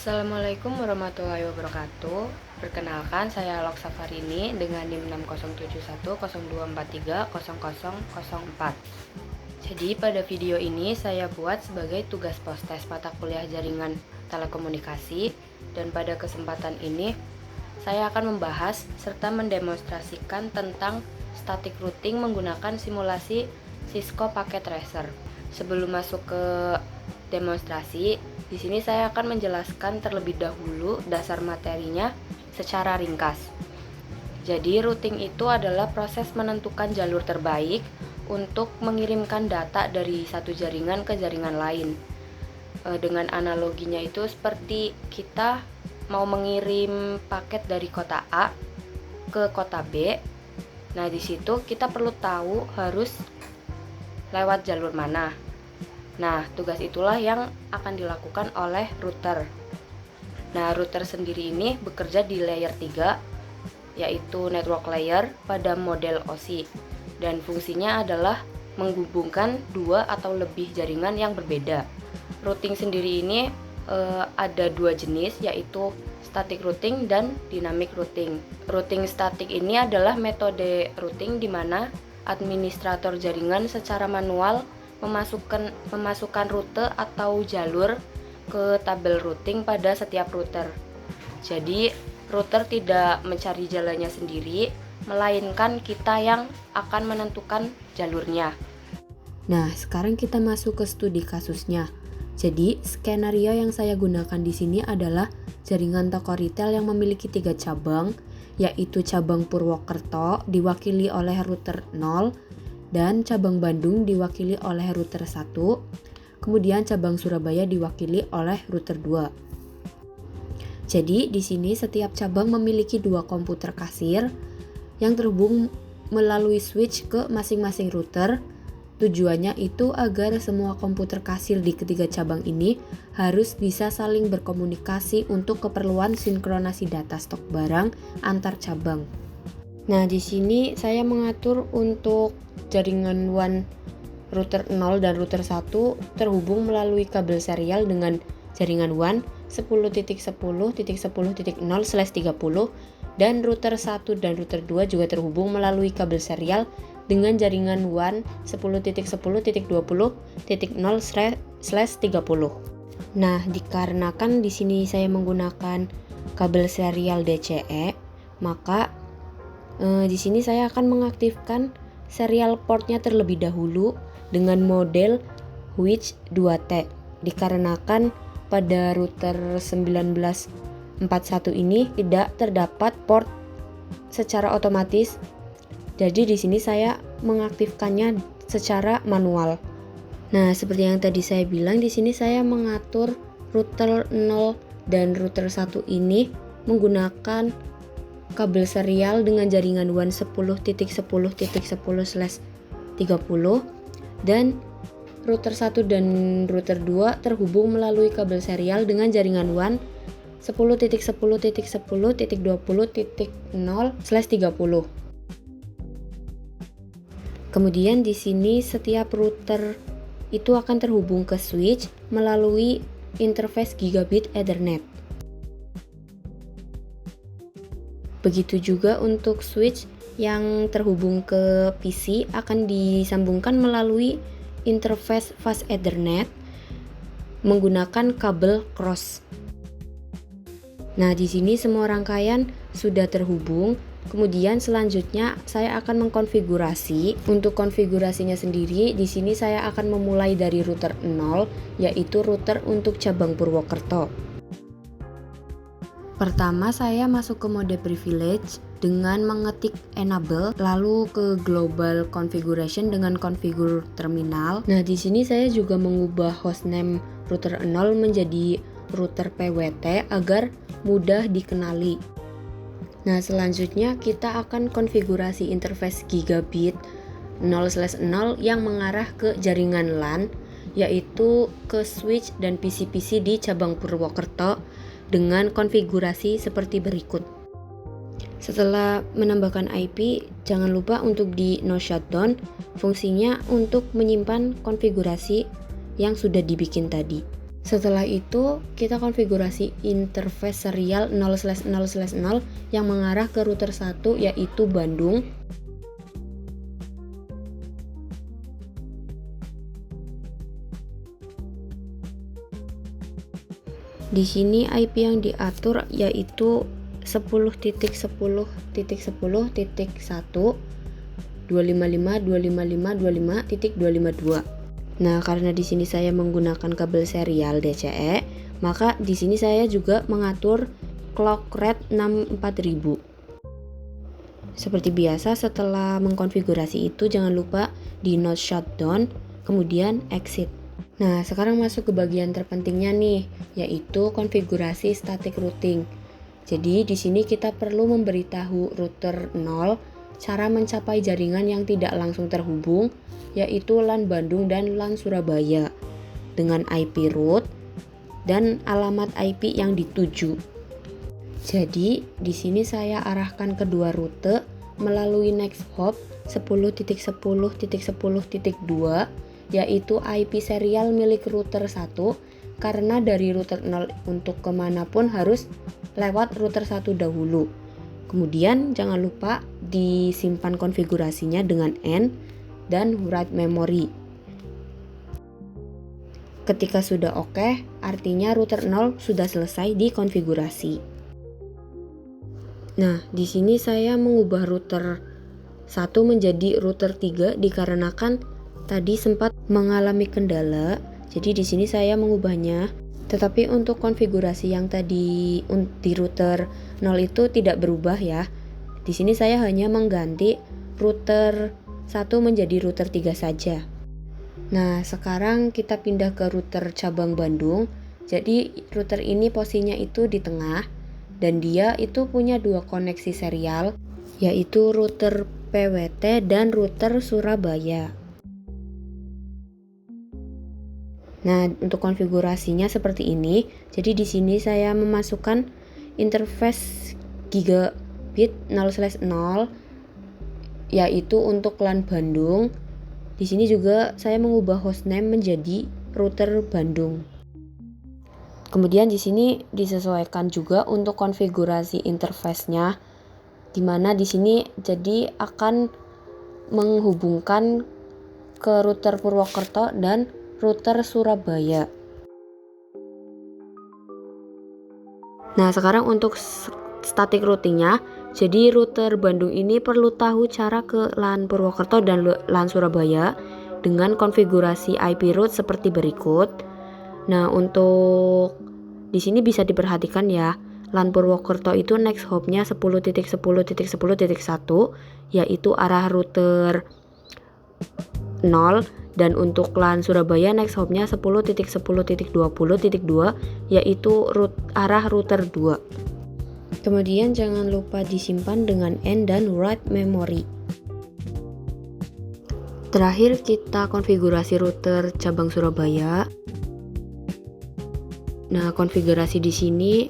Assalamualaikum warahmatullahi wabarakatuh. Perkenalkan, saya Alok Safarini dengan NIM 607102430004. Jadi pada video ini saya buat sebagai tugas postes mata kuliah jaringan telekomunikasi, dan pada kesempatan ini saya akan membahas serta mendemonstrasikan tentang static routing menggunakan simulasi Cisco Packet Tracer. Sebelum masuk ke demonstrasi, di sini saya akan menjelaskan terlebih dahulu dasar materinya secara ringkas. Jadi routing itu adalah proses menentukan jalur terbaik untuk mengirimkan data dari satu jaringan ke jaringan lain. Dengan analoginya itu seperti kita mau mengirim paket dari kota A ke kota B. Nah, di situ kita perlu tahu harus lewat jalur mana. Nah, tugas itulah yang akan dilakukan oleh router. Nah, router sendiri ini bekerja di layer 3, yaitu network layer pada model OSI. Dan fungsinya adalah menghubungkan dua atau lebih jaringan yang berbeda. Routing sendiri ini ada dua jenis, yaitu static routing dan dynamic routing. Routing static ini adalah metode routing di mana administrator jaringan secara manual memasukkan rute atau jalur ke tabel routing pada setiap router. Jadi router tidak mencari jalannya sendiri, melainkan kita yang akan menentukan jalurnya. Nah, sekarang kita masuk ke studi kasusnya. Jadi, skenario yang saya gunakan di sini adalah jaringan toko retail yang memiliki 3 cabang, yaitu cabang Purwokerto diwakili oleh router 0, dan cabang Bandung diwakili oleh router 1, kemudian cabang Surabaya diwakili oleh router 2. Jadi di sini setiap cabang memiliki 2 komputer kasir yang terhubung melalui switch ke masing-masing router. Tujuannya itu agar semua komputer kasir di ketiga cabang ini harus bisa saling berkomunikasi untuk keperluan sinkronasi data stok barang antar cabang. Nah, di sini saya mengatur untuk jaringan WAN router 0 dan router 1 terhubung melalui kabel serial dengan jaringan WAN 10.10.10.0/30, dan router 1 dan router 2 juga terhubung melalui kabel serial dengan jaringan WAN 10.10.20.0/30. Nah, dikarenakan di sini saya menggunakan kabel serial DCE, maka di sini saya akan mengaktifkan serial portnya terlebih dahulu dengan model Switch 2T. Dikarenakan pada router 1941 ini tidak terdapat port secara otomatis. Jadi di sini saya mengaktifkannya secara manual. Nah, seperti yang tadi saya bilang, di sini saya mengatur router 0 dan router 1 ini menggunakan kabel serial dengan jaringan WAN 10.10.10/30, dan router 1 dan router 2 terhubung melalui kabel serial dengan jaringan WAN 10.10.10.20.0/30. Kemudian di sini setiap router itu akan terhubung ke switch melalui interface gigabit Ethernet. Begitu juga untuk switch yang terhubung ke PC akan disambungkan melalui interface fast Ethernet menggunakan kabel cross. Nah, di sini semua rangkaian sudah terhubung. Kemudian selanjutnya saya akan mengkonfigurasi. Untuk konfigurasinya sendiri, di sini saya akan memulai dari router 0, yaitu router untuk cabang Purwokerto. Pertama, saya masuk ke mode privilege dengan mengetik enable, lalu ke global configuration dengan configure terminal. Nah, di sini saya juga mengubah hostname router 0 menjadi router PWT agar mudah dikenali. Nah, selanjutnya kita akan konfigurasi interface gigabit 0/0 yang mengarah ke jaringan LAN, yaitu ke switch dan PC-PC di cabang Purwokerto dengan konfigurasi seperti berikut. Setelah menambahkan IP, jangan lupa untuk di no shutdown, fungsinya untuk menyimpan konfigurasi yang sudah dibikin tadi. Setelah itu, kita konfigurasi interface serial 0/0/0 yang mengarah ke router 1 yaitu Bandung. Di sini IP yang diatur yaitu 10.10.10.1 255.255.25.252. Nah, karena di sini saya menggunakan kabel serial DCE, maka di sini saya juga mengatur clock rate 64000. Seperti biasa, setelah mengkonfigurasi itu jangan lupa di node shutdown, kemudian exit. Nah, sekarang masuk ke bagian terpentingnya nih, yaitu konfigurasi static routing. Jadi di sini kita perlu memberitahu router 0 cara mencapai jaringan yang tidak langsung terhubung, yaitu LAN Bandung dan LAN Surabaya dengan IP root dan alamat IP yang dituju. Jadi di sini saya arahkan kedua rute melalui next hop 10.10.10.2 yaitu IP serial milik router 1, karena dari router 0 untuk kemanapun harus lewat router 1 dahulu. Kemudian jangan lupa disimpan konfigurasinya dengan N dan write memory. Ketika sudah oke, artinya router 0 sudah selesai dikonfigurasi. Nah, di sini saya mengubah router 1 menjadi router 3 dikarenakan tadi sempat mengalami kendala. Jadi di sini saya mengubahnya. Tetapi untuk konfigurasi yang tadi di router 0 itu tidak berubah ya. Di sini saya hanya mengganti router 1 menjadi router 3 saja. Nah, sekarang kita pindah ke router cabang Bandung. Jadi router ini posisinya itu di tengah dan dia itu punya dua koneksi serial, yaitu router PWT dan router Surabaya. Nah, untuk konfigurasinya seperti ini. Jadi di sini saya memasukkan interface gigabit 0/0 yaitu untuk LAN Bandung. Di sini juga saya mengubah hostname menjadi router Bandung. Kemudian di sini disesuaikan juga untuk konfigurasi interface-nya, di mana di sini jadi akan menghubungkan ke router Purwokerto dan router Surabaya. Nah, sekarang untuk static routingnya. Jadi router Bandung ini perlu tahu cara ke LAN Purwokerto dan LAN Surabaya dengan konfigurasi IP route seperti berikut. Nah, untuk di sini bisa diperhatikan ya, LAN Purwokerto itu next hop-nya 10.10.10.1 yaitu arah router 0, dan untuk LAN Surabaya next hop-nya 10.10.20.2 yaitu arah router 2. Kemudian jangan lupa disimpan dengan N dan write memory. Terakhir kita konfigurasi router cabang Surabaya. Nah, konfigurasi di sini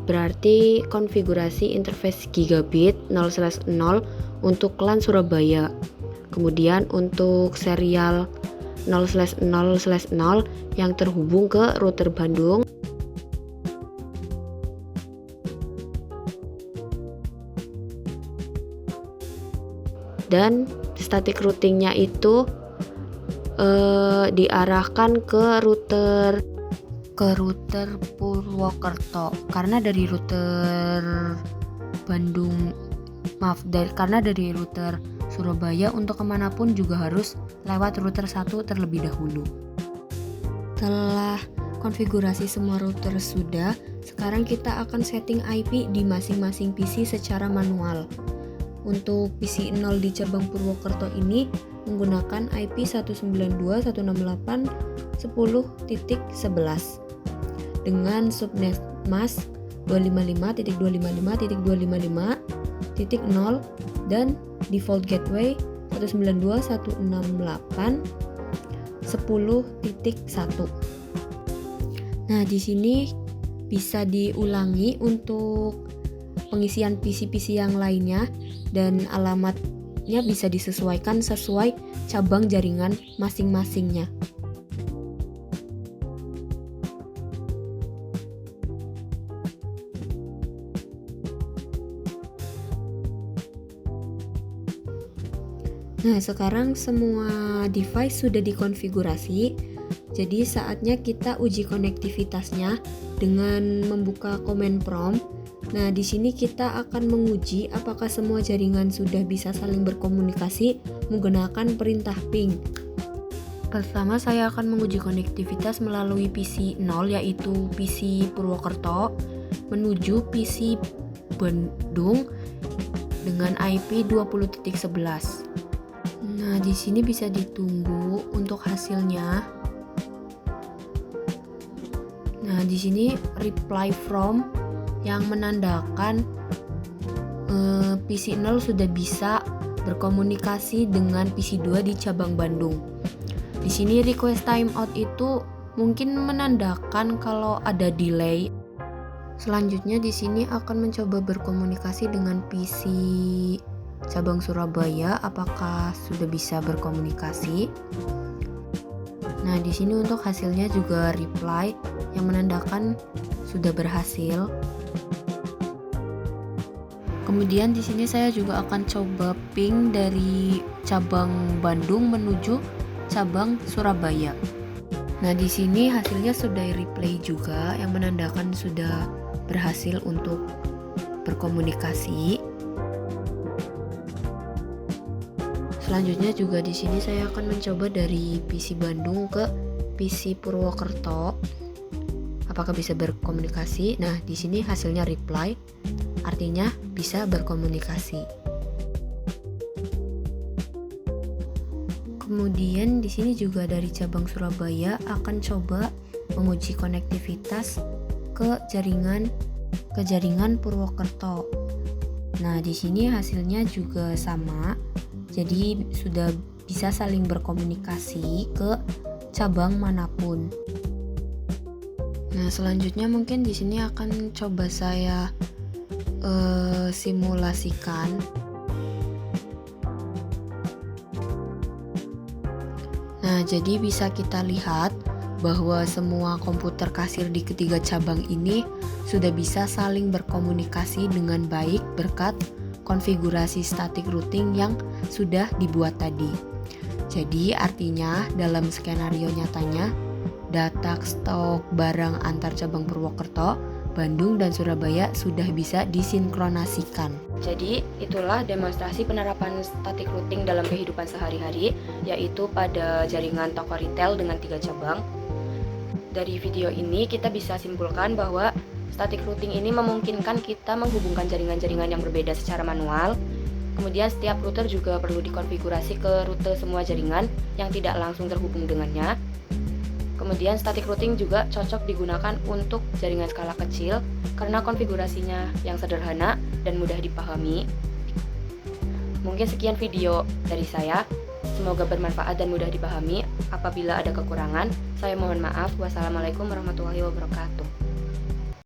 berarti konfigurasi interface gigabit 0/0 untuk LAN Surabaya. Kemudian untuk serial 0/0/0 yang terhubung ke router Bandung. Dan static routingnya itu diarahkan ke router Purwokerto, karena dari router karena dari router Surabaya untuk kemanapun juga harus lewat router 1 terlebih dahulu. Setelah konfigurasi semua router sudah, sekarang kita akan setting IP di masing-masing PC secara manual. Untuk PC 0 di cabang Purwokerto ini menggunakan IP 192.168.10.11 dengan subnet mask 255.255.255.0 dan default gateway 192.168.10.1. Nah, di sini bisa diulangi untuk pengisian PC-PC yang lainnya dan alamatnya bisa disesuaikan sesuai cabang jaringan masing-masingnya. Nah, sekarang semua device sudah dikonfigurasi. Jadi saatnya kita uji konektivitasnya dengan membuka command prompt. Nah, di sini kita akan menguji apakah semua jaringan sudah bisa saling berkomunikasi menggunakan perintah ping. Pertama, saya akan menguji konektivitas melalui PC 0, yaitu PC Purwokerto, menuju PC Bandung dengan IP 20.11. Nah, di sini bisa ditunggu untuk hasilnya. Nah, di sini reply from yang menandakan PC 0 sudah bisa berkomunikasi dengan PC 2 di cabang Bandung. Di sini request timeout itu mungkin menandakan kalau ada delay. Selanjutnya di sini akan mencoba berkomunikasi dengan PC cabang Surabaya, apakah sudah bisa berkomunikasi. Nah, di sini untuk hasilnya juga reply yang menandakan sudah berhasil. Kemudian di sini saya juga akan coba ping dari cabang Bandung menuju cabang Surabaya. Nah, di sini hasilnya sudah replay juga yang menandakan sudah berhasil untuk berkomunikasi. Selanjutnya juga di sini saya akan mencoba dari PC Bandung ke PC Purwokerto. Apakah bisa berkomunikasi? Nah, di sini hasilnya reply, artinya bisa berkomunikasi. Kemudian di sini juga dari cabang Surabaya akan coba menguji konektivitas ke jaringan Purwokerto. Nah, di sini hasilnya juga sama. Jadi sudah bisa saling berkomunikasi ke cabang manapun. Nah, selanjutnya mungkin di sini akan coba saya simulasikan. Nah, jadi bisa kita lihat bahwa semua komputer kasir di ketiga cabang ini sudah bisa saling berkomunikasi dengan baik berkat konfigurasi static routing yang sudah dibuat tadi. Jadi artinya dalam skenario nyatanya data stok barang antar cabang Purwokerto, Bandung, dan Surabaya sudah bisa disinkronasikan. Jadi itulah demonstrasi penerapan static routing dalam kehidupan sehari-hari, yaitu pada jaringan toko retail dengan 3 cabang. Dari video ini kita bisa simpulkan bahwa static routing ini memungkinkan kita menghubungkan jaringan-jaringan yang berbeda secara manual. Kemudian setiap router juga perlu dikonfigurasi ke rute semua jaringan yang tidak langsung terhubung dengannya. Kemudian static routing juga cocok digunakan untuk jaringan skala kecil karena konfigurasinya yang sederhana dan mudah dipahami. Mungkin sekian video dari saya. Semoga bermanfaat dan mudah dipahami. Apabila ada kekurangan, saya mohon maaf. Wassalamualaikum warahmatullahi wabarakatuh.